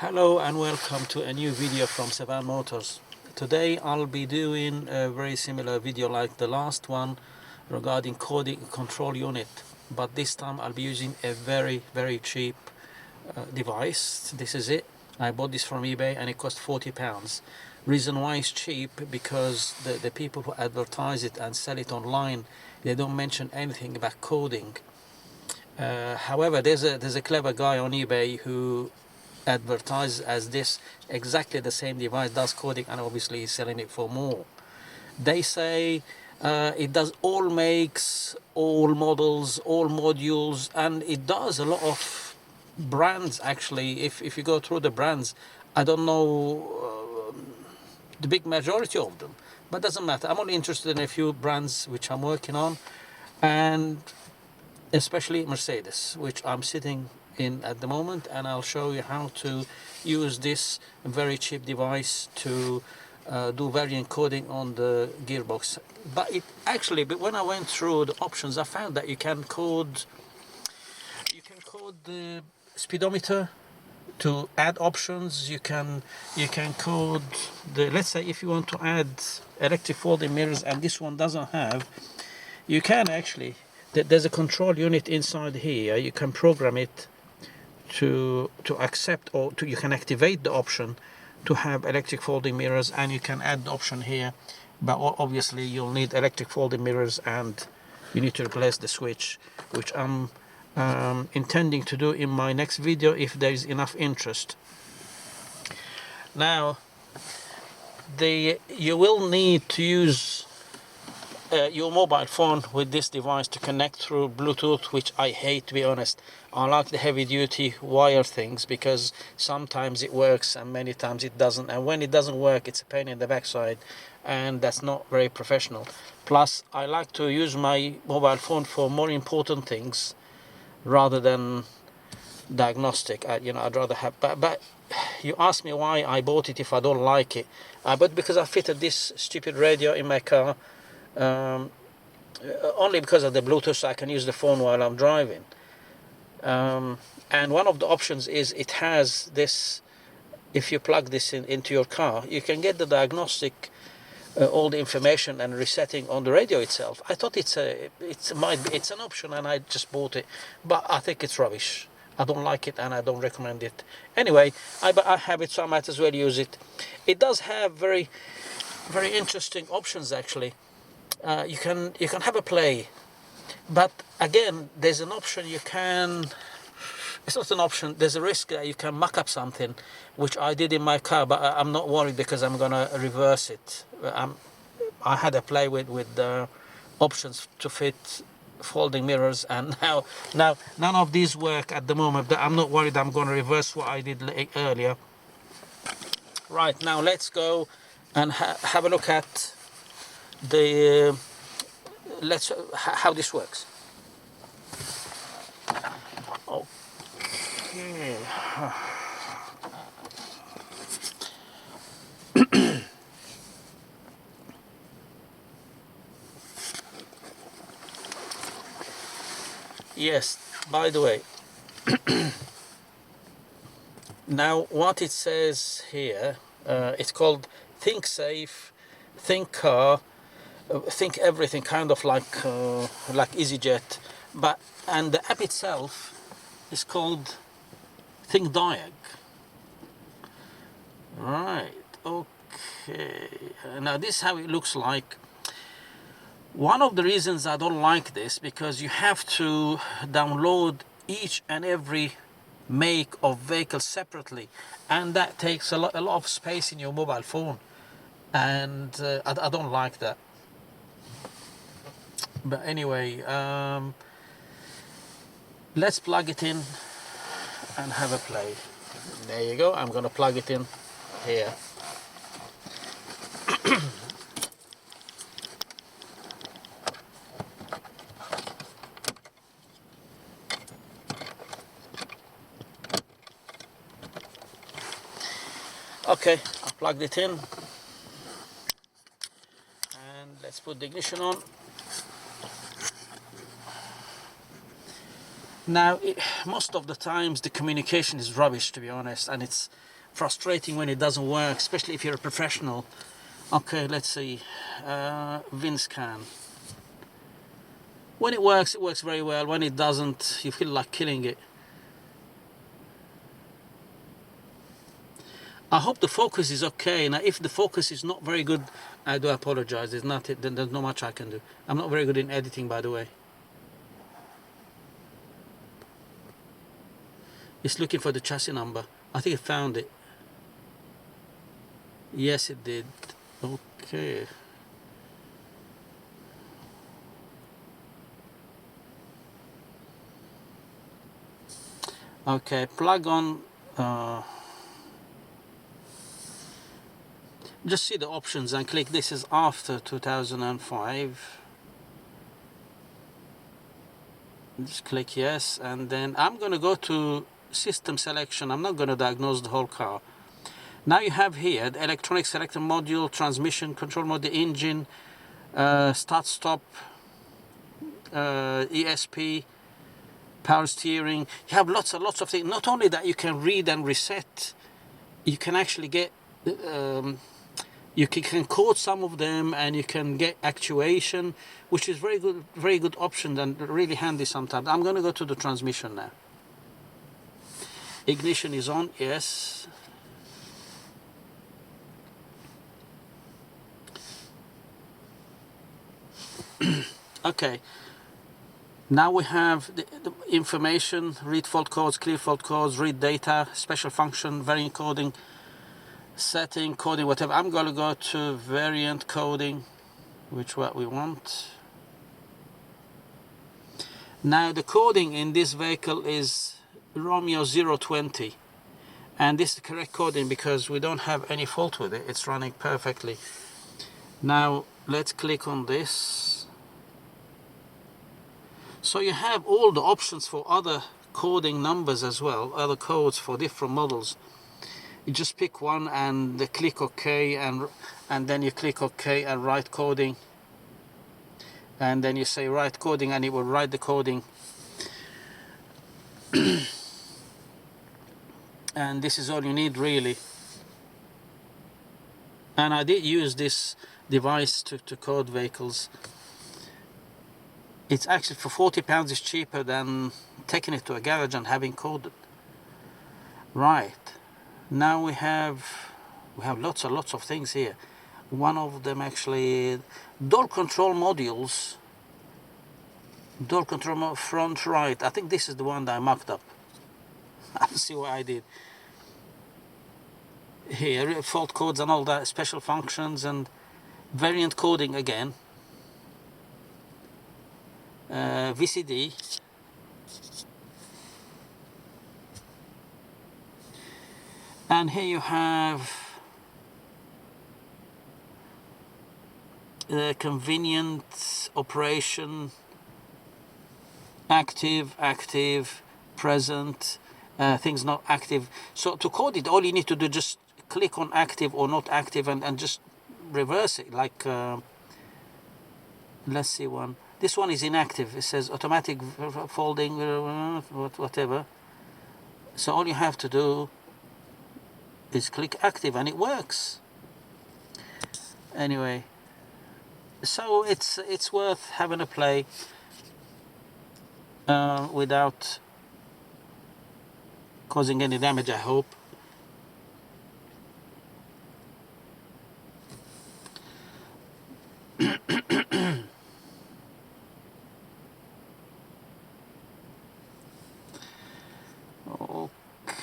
Hello and welcome to a new video from Sevan Motors. Today I'll be doing a very similar video like the last one regarding coding control unit, but this time I'll be using a very cheap device. This is it. I bought this from eBay and it cost £40. Reason why it's cheap, because the people who advertise it and sell it online, they don't mention anything about coding. However, there's a clever guy on eBay who advertises as this exactly the same device does coding, and obviously he's selling it for more. They say it does all makes, all models, all modules, and it does a lot of brands actually. If you go through the brands, I don't know the big majority of them, but doesn't matter. I'm only interested in a few brands which I'm working on, and especially Mercedes, which I'm sitting in at the moment, and I'll show you how to use this very cheap device to do variant coding on the gearbox. But it actually, when I went through the options, I found that you can code the speedometer to add options. You can code the, let's say if you want to add electric folding mirrors and this one doesn't have, you can actually, there's a control unit inside here. You can program it to accept, or you can activate the option to have electric folding mirrors, and you can add the option here, but obviously you'll need electric folding mirrors and you need to replace the switch, which I'm intending to do in my next video if there is enough interest. Now you will need to use your mobile phone with this device to connect through Bluetooth, which I hate, to be honest. I like the heavy duty wire things because sometimes it works and many times it doesn't, and when it doesn't work it's a pain in the backside, and that's not very professional. Plus I like to use my mobile phone for more important things rather than diagnostic. I'd rather have, but you ask me why I bought it if I don't like it. But because I fitted this stupid radio in my car, only because of the Bluetooth, so I can use the phone while I'm driving. And one of the options is it has this, if you plug this into your car, you can get the diagnostic, all the information and resetting on the radio itself. I thought it's an option, and I just bought it, but I think it's rubbish. I don't like it and I don't recommend it. Anyway, I have it, so I might as well use it. It does have very interesting options actually. You can have a play, but again there's an option it's not an option, there's a risk that you can muck up something, which I did in my car, but I'm not worried because I'm gonna reverse it. I had a play with the options to fit folding mirrors, and now none of these work at the moment, but I'm not worried. I'm gonna reverse what I did earlier. Right, now let's go and have a look at the how this works. Okay. Yes, by the way, now what it says here, it's called Thinksafe Thinkcar Think Everything, kind of like EasyJet, and the app itself is called Thinkdiag. Right, okay. Now this is how it looks like. One of the reasons I don't like this, because you have to download each and every make of vehicle separately, and that takes a lot of space in your mobile phone, and I don't like that. But anyway, let's plug it in and have a play. There you go. I'm gonna plug it in here. Okay, I plugged it in, and let's put the ignition on. Now, most of the times the communication is rubbish, to be honest, and it's frustrating when it doesn't work, especially if you're a professional. Okay, let's see. Vinscan. When it works very well. When it doesn't, you feel like killing it. I hope the focus is okay. Now, if the focus is not very good, I do apologize. There's not much I can do. I'm not very good in editing, by the way. It's looking for the chassis number. I think it found it. Yes, it did. Okay. Okay, plug on. Just see the options and click this is after 2005. Just click yes, and then I'm going to go to system selection. I'm not going to diagnose the whole car. Now you have here the electronic selector module, transmission control module, engine, start stop, ESP, power steering. You have lots and lots of things. Not only that, you can read and reset, you can actually get you can code some of them, and you can get actuation, which is very good option and really handy sometimes. I'm going to go to the transmission now. Ignition is on, yes. Okay, now we have the information, read fault codes, clear fault codes, read data, special function, variant coding, setting, coding, whatever. I'm going to go to variant coding, which what we want. Now the coding in this vehicle is Romeo 020, and this is the correct coding because we don't have any fault with it. It's running perfectly. Now let's click on this. So you have all the options for other coding numbers as well, other codes for different models. You just pick one and click OK, and then you click OK and write coding, and then you say write coding, and it will write the coding. And this is all you need really. And I did use this device to code vehicles. It's actually for £40 is cheaper than taking it to a garage and having coded. Right, now we have lots and lots of things here. One of them actually, door control modules. Door control front right. I think this is the one that I marked up. I'll see what I did. Here, fault codes and all that, special functions and variant coding again. VCD. And here you have the convenient operation, active, present, things not active. So to code it, all you need to do, just click on active or not active, and just reverse it. Like, let's see one. This one is inactive. It says automatic folding, whatever. So all you have to do is click active, and it works. Anyway, so it's worth having a play without causing any damage, I hope.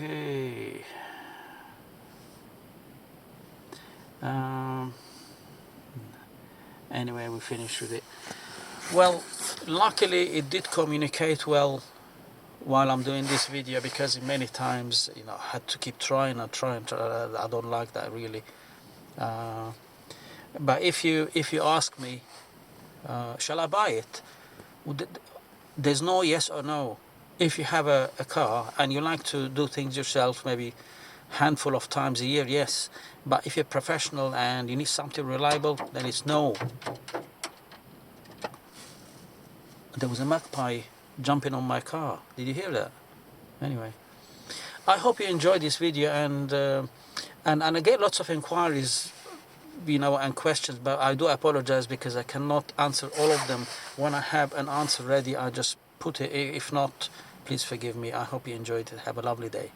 Okay. Anyway, we finished with it. Well, luckily it did communicate well while I'm doing this video, because many times, you know, I had to keep trying and trying. I don't like that really. But if you ask me, shall I buy it? There's no yes or no. If you have a car and you like to do things yourself, maybe handful of times a year, yes. But if you're professional and you need something reliable, then it's no. There was a magpie jumping on my car. Did you hear that? Anyway, I hope you enjoyed this video, and I get lots of inquiries, you know, and questions, but I do apologize because I cannot answer all of them. When I have an answer ready, I just put it. If not, please forgive me. I hope you enjoyed it. Have a lovely day.